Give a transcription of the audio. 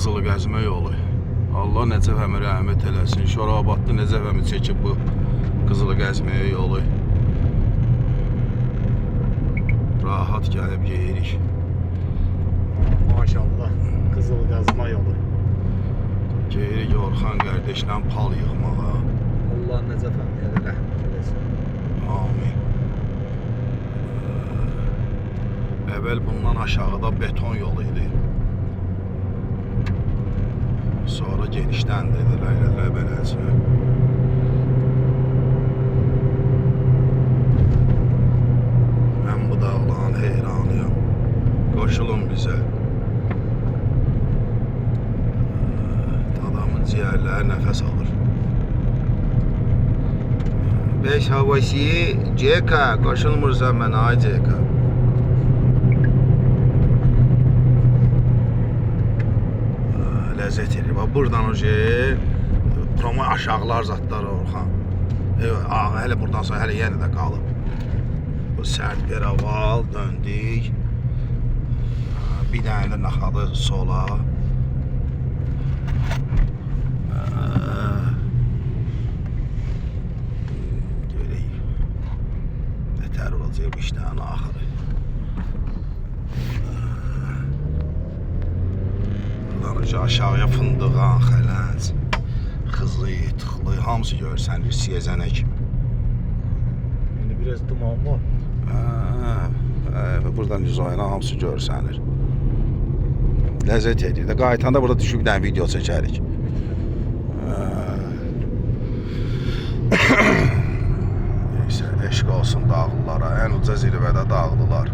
Qızılı gəzmə yolu. Allah Nəcəf əmi rəhmət eləsin. Şorabadlı Nəcəf əmi çəkib bu Qızılı gəzməyə yolu. Rahat gəlib yeyirik. Maşallah. Qızılı gəzmə yolu. Yeyirik Orxan qardaşla pal yığmağa. Allah Nəcəf əmiyə rəhmət eləsin. Amin. Əvvəl bundan aşağıda beton yolu idi. Sonra genişləndirdilər beləsinə. Mən bu dağların heyranıyam. Qoşulun bizə. Adamın ciyərləri nəfəs alır. 5 havası CK qoşulmursan mənə ay CK. Ləzzət edir. Buradan o promo aşağılar zatlar Orxan. Hələ buradan sonra hələ yenə də qalıb. Bu sərt bir aval döndük. Bir dənə də naxadı sola. Görək. Nətər olacaq bu işlərin axırı. Aşağıya fındığan, xələnc, xızlı, tıxlı, hamısı görsənir, siyəzənə kimi. İndi biraz duman var. Buradan yüzayına hamısı görsənir. Ləzzət edir. Qayıtanda burada düşüb bir dənə video çəkərik. Neysə, eşq olsun dağlılara. Ən uca zirvədə dağlılar.